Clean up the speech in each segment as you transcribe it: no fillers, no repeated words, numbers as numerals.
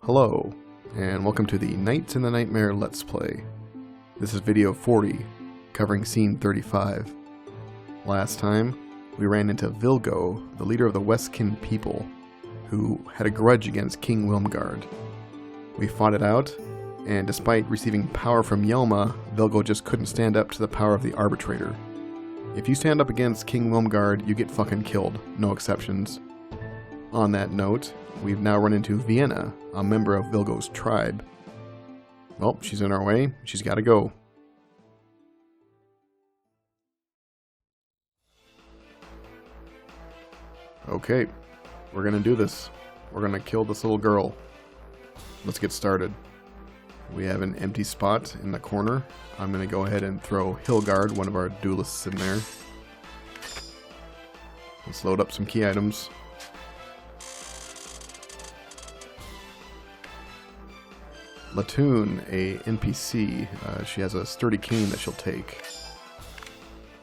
Hello, and welcome to the Nights in the Nightmare Let's Play. This is video 40, covering scene 35. Last time, we ran into Vilgo, the leader of the Westkin people, who had a grudge against King Wilmgard. We fought it out, and despite receiving power from Yelma, Vilgo just couldn't stand up to the power of the Arbitrator. If you stand up against King Wilmgard, you get fucking killed, no exceptions. On that note, we've now run into Vienna, a member of Vilgo's tribe. Well, she's in our way. She's got to go. Okay, we're going to do this. We're going to kill this little girl. Let's get started. We have an empty spot in the corner. I'm going to go ahead and throw Hilgard, one of our duelists, in there. Let's load up some key items. Latoon, a NPC, she has a sturdy cane that she'll take.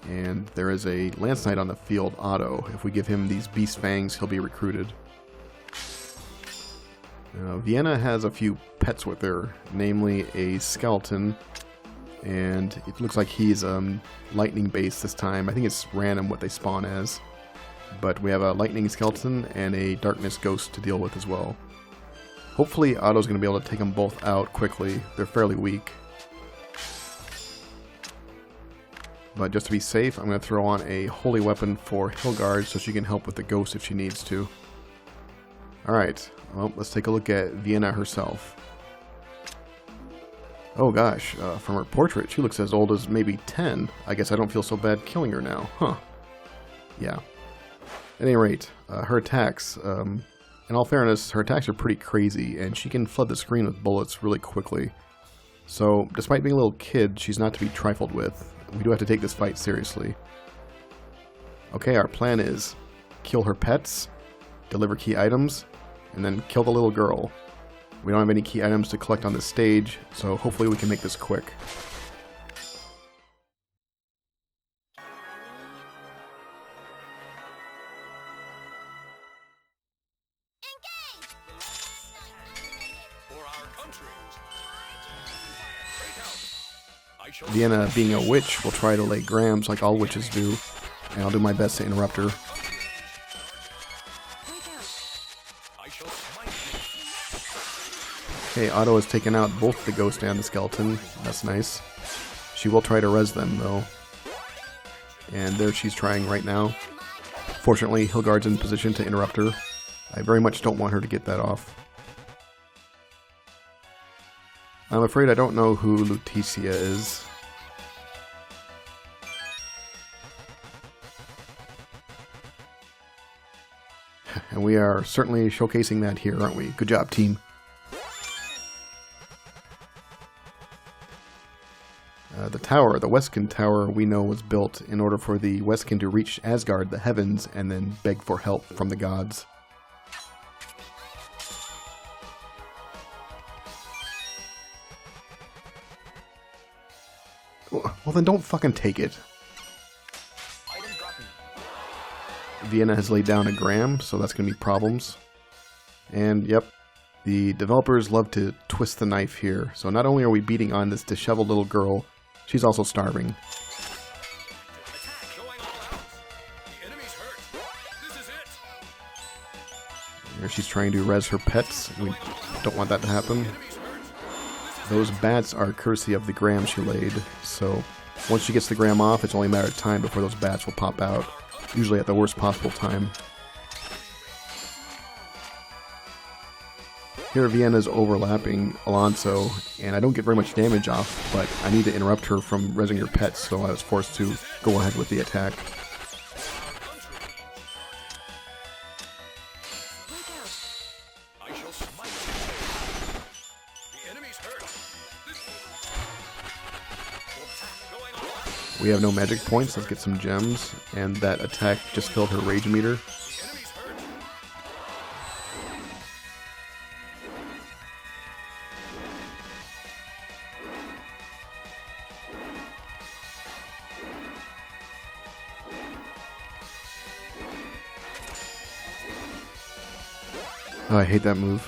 And there is a Lance Knight on the field, Otto. If we give him these beast fangs, he'll be recruited. Vienna has a few pets with her, namely a skeleton, and it looks like he's lightning based this time. I think it's random what they spawn as. But we have a lightning skeleton and a darkness ghost to deal with as well. Hopefully Otto's going to be able to take them both out quickly. They're fairly weak. But just to be safe, I'm going to throw on a holy weapon for Hilgard so she can help with the ghost if she needs to. Alright, well, let's take a look at Vienna herself. Oh gosh, from her portrait, she looks as old as maybe 10. I guess I don't feel so bad killing her now, huh? Yeah. At any rate, her attacks... in all fairness, her attacks are pretty crazy, and she can flood the screen with bullets really quickly. So, despite being a little kid, she's not to be trifled with. We do have to take this fight seriously. Okay, our plan is kill her pets, deliver key items, and then kill the little girl. We don't have any key items to collect on this stage, so hopefully we can make this quick. Vienna, being a witch, will try to lay grams like all witches do, and I'll do my best to interrupt her. Okay, Otto has taken out both the ghost and the skeleton. That's nice. She will try to res them, though. And there she's trying right now. Fortunately, Hilgard's in position to interrupt her. I very much don't want her to get that off. I'm afraid I don't know who Lutetia is. And we are certainly showcasing that here, aren't we? Good job, team. The tower, the Westkin Tower, we know was built in order for the Westkin to reach Asgard, the heavens, and then beg for help from the gods. Well, then don't fucking take it. Vienna has laid down a gram, so that's going to be problems. And, yep, the developers love to twist the knife here. So not only are we beating on this disheveled little girl, she's also starving. Here she's trying to res her pets. We don't want that to happen. Those bats are courtesy of the gram she laid, so once she gets the gram off, it's only a matter of time before those bats will pop out, usually at the worst possible time. Here Vienna's overlapping Alonso, and I don't get very much damage off, but I need to interrupt her from resing her pets, so I was forced to go ahead with the attack. We have no magic points, let's get some gems, and that attack just filled her rage meter. Oh, I hate that move.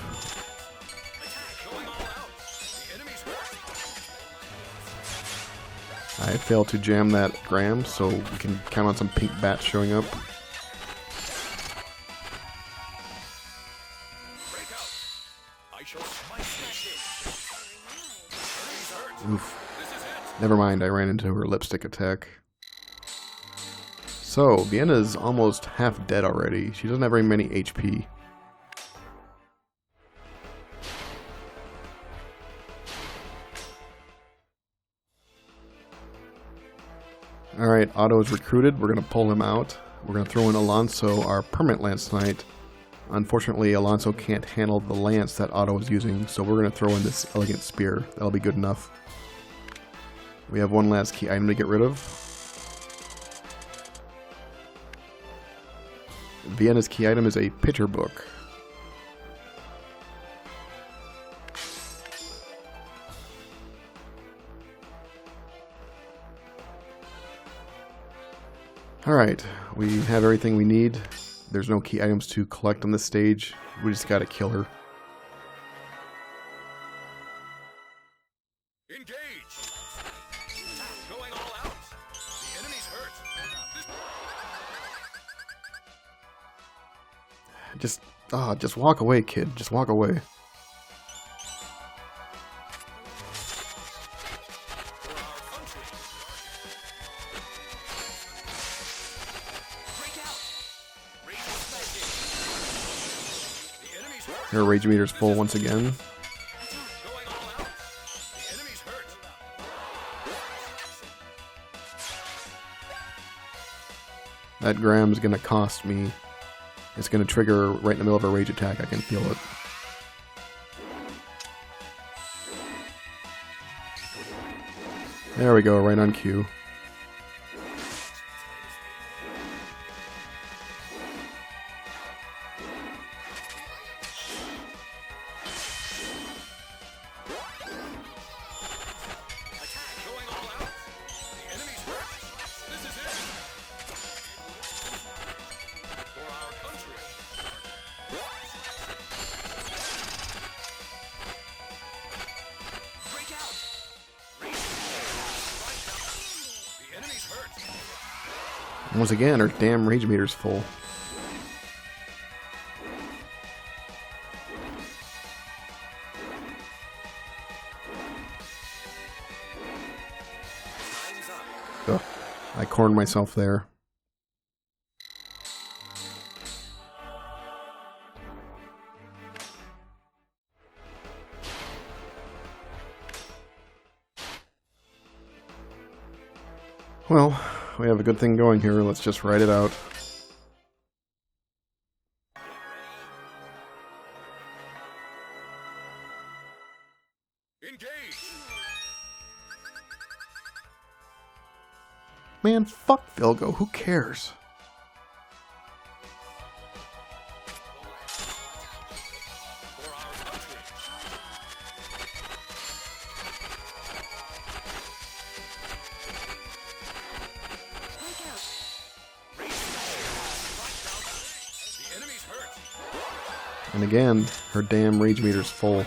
I failed to jam that Graham, so we can count on some pink bats showing up. Oof. Never mind, I ran into her lipstick attack. So, Vienna's almost half dead already. She doesn't have very many HP. Alright, Otto is recruited. We're going to pull him out. We're going to throw in Alonso, our permanent Lance Knight. Unfortunately, Alonso can't handle the lance that Otto is using, so we're going to throw in this elegant spear. That'll be good enough. We have one last key item to get rid of. Vienna's key item is a picture book. Alright, we have everything we need. There's no key items to collect on this stage. We just gotta kill her. Engage! Going all out. The enemy's hurt. Just walk away, kid. Just walk away. Her rage meter's full once again. That Graham's gonna cost me. It's gonna trigger right in the middle of a rage attack. I can feel it. There we go, right on cue. Once again, her damn rage meter's full. Ugh, I cornered myself there. Well, we have a good thing going here. Let's just ride it out. Engage! Man, fuck Vilgo. Who cares? And again, her damn rage meter's full.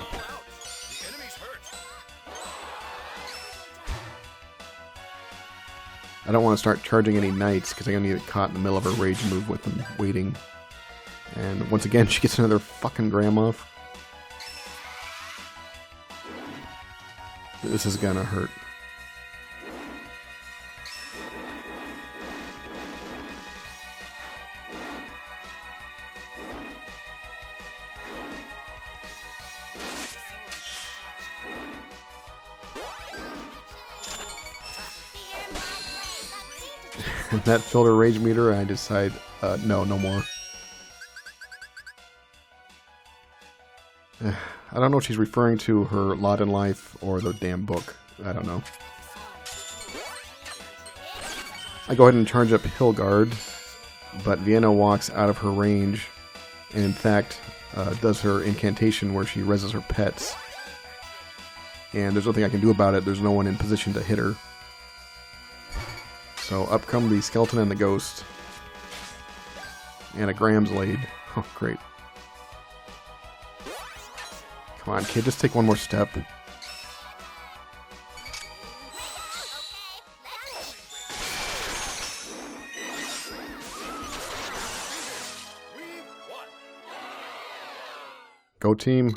I don't want to start charging any knights because I'm going to get caught in the middle of a rage move with them waiting. And once again, she gets another fucking Graham off. This is gonna hurt. That filled her rage meter, and I decide, no more. I don't know if she's referring to her lot in life or the damn book. I don't know. I go ahead and charge up Hillguard, but Vienna walks out of her range, and in fact, does her incantation where she reses her pets. And there's nothing I can do about it. There's no one in position to hit her. So up come the skeleton and the ghost. And a Graham's Blade. Oh, great. Come on, kid, just take one more step. Go team.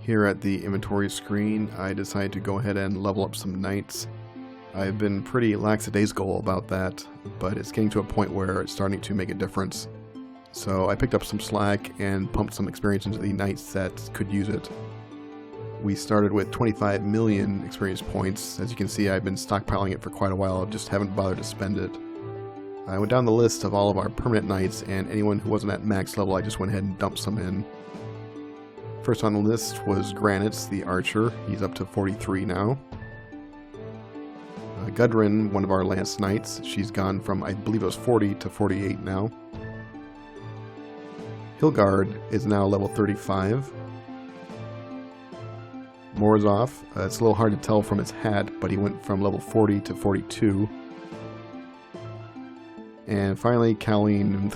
Here at the inventory screen, I decided to go ahead and level up some knights. I've been pretty lackadaisical about that, but it's getting to a point where it's starting to make a difference. So I picked up some slack and pumped some experience into the knights that could use it. We started with 25 million experience points. As you can see, I've been stockpiling it for quite a while, just haven't bothered to spend it. I went down the list of all of our permanent knights, and anyone who wasn't at max level, I just went ahead and dumped some in. First on the list was Granite, the archer. He's up to 43 now. Gudrun, one of our Lance Knights, she's gone from, I believe it was 40 to 48 now. Hilgard is now level 35. Morozov, it's a little hard to tell from his hat, but he went from level 40 to 42. And finally, Colleen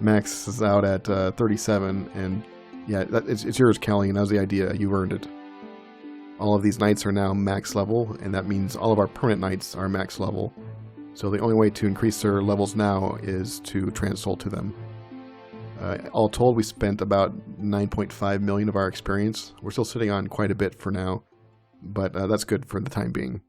maxes out at 37, and yeah, it's yours, Colleen. That was the idea. You earned it. All of these knights are now max level, and that means all of our permanent knights are max level. So the only way to increase their levels now is to transsoul to them. All told, we spent about 9.5 million of our experience. We're still sitting on quite a bit for now, but that's good for the time being.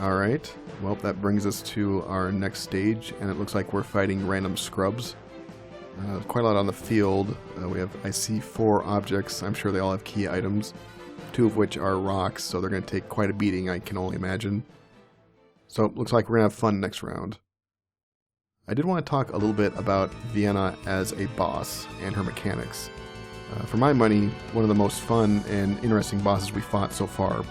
Alright, well that brings us to our next stage, and it looks like we're fighting random scrubs. Quite a lot on the field. I see 4 objects. I'm sure they all have key items, 2 of which are rocks, so they're going to take quite a beating, I can only imagine. So it looks like we're going to have fun next round. I did want to talk a little bit about Vienna as a boss and her mechanics. For my money, one of the most fun and interesting bosses we fought so far.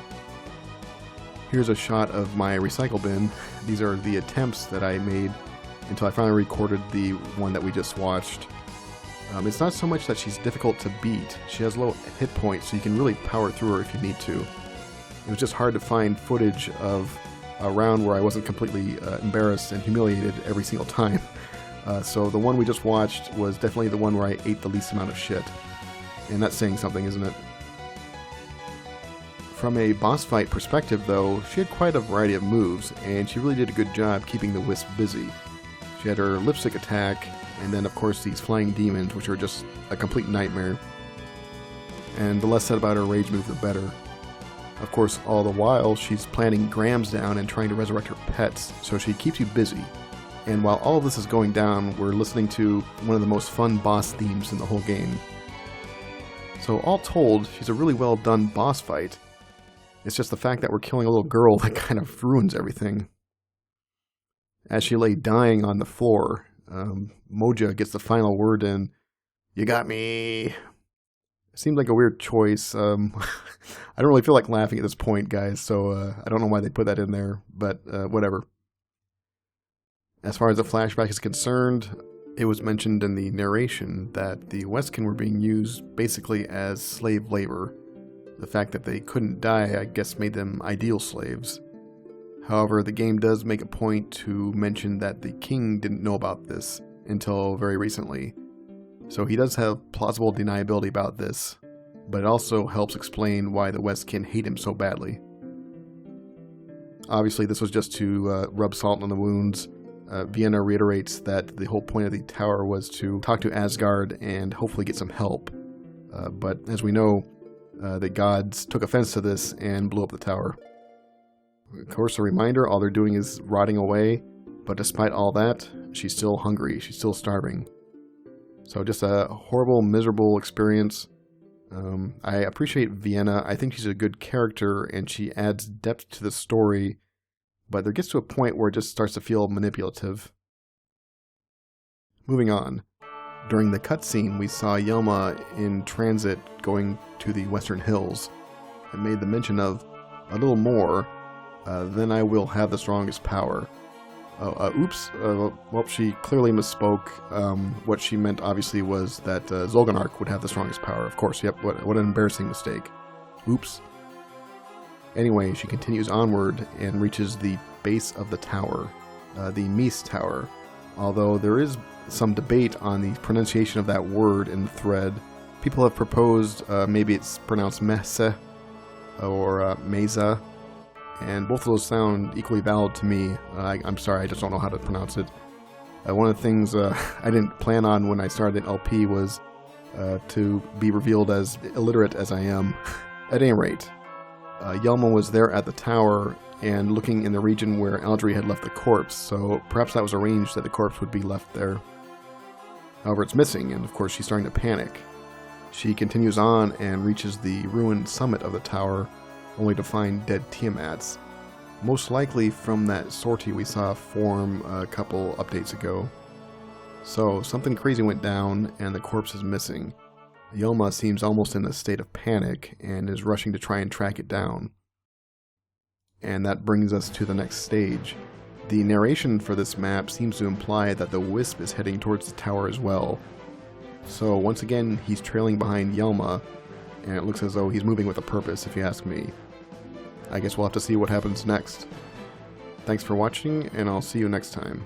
Here's a shot of my recycle bin. These are the attempts that I made until I finally recorded the one that we just watched. It's not so much that she's difficult to beat. She has low hit points, so you can really power through her if you need to. It was just hard to find footage of a round where I wasn't completely embarrassed and humiliated every single time. So the one we just watched was definitely the one where I ate the least amount of shit. And that's saying something, isn't it? From a boss fight perspective, though, she had quite a variety of moves, and she really did a good job keeping the Wisp busy. She had her lipstick attack, and then of course these flying demons, which are just a complete nightmare. And the less said about her rage move, the better. Of course, all the while, she's planting grams down and trying to resurrect her pets, so she keeps you busy. And while all of this is going down, we're listening to one of the most fun boss themes in the whole game. So all told, she's a really well done boss fight. It's just the fact that we're killing a little girl that kind of ruins everything. As she lay dying on the floor, Moja gets the final word in, "You got me." It seemed like a weird choice. I don't really feel like laughing at this point, guys, so I don't know why they put that in there, but whatever. As far as the flashback is concerned, it was mentioned in the narration that the Westkin were being used basically as slave labor. The fact that they couldn't die, I guess, made them ideal slaves. However, the game does make a point to mention that the king didn't know about this until very recently. So he does have plausible deniability about this, but it also helps explain why the Westkin hate him so badly. Obviously, this was just to rub salt on the wounds. Vienna reiterates that the whole point of the tower was to talk to Asgard and hopefully get some help. But as we know, the gods took offense to this and blew up the tower. Of course, a reminder, all they're doing is rotting away, but despite all that, she's still hungry, she's still starving. So just a horrible, miserable experience. I appreciate Vienna. I think she's a good character and she adds depth to the story, but there gets to a point where it just starts to feel manipulative. Moving on. During the cutscene, we saw Yelma in transit going to the Western Hills. It made the mention of a little more, then I will have the strongest power. Oops, well, she clearly misspoke. What she meant, obviously, was that Zolganark would have the strongest power. Of course, yep, what an embarrassing mistake. Oops. Anyway, she continues onward and reaches the base of the tower, the Mies Tower. Although there is some debate on the pronunciation of that word in the thread. People have proposed maybe it's pronounced Mese or Mesa, and both of those sound equally valid to me. I'm sorry, I just don't know how to pronounce it. One of the things I didn't plan on when I started the LP was to be revealed as illiterate as I am. At any rate, Yelma was there at the tower and looking in the region where Aldry had left the corpse, so perhaps that was arranged that the corpse would be left there. However, it's missing, and of course she's starting to panic. She continues on and reaches the ruined summit of the tower, only to find dead Tiamats, most likely from that sortie we saw form a couple updates ago. So, something crazy went down, and the corpse is missing. Yelma seems almost in a state of panic, and is rushing to try and track it down. And that brings us to the next stage. The narration for this map seems to imply that the Wisp is heading towards the tower as well. So once again, he's trailing behind Yelma, and it looks as though he's moving with a purpose, if you ask me. I guess we'll have to see what happens next. Thanks for watching, and I'll see you next time.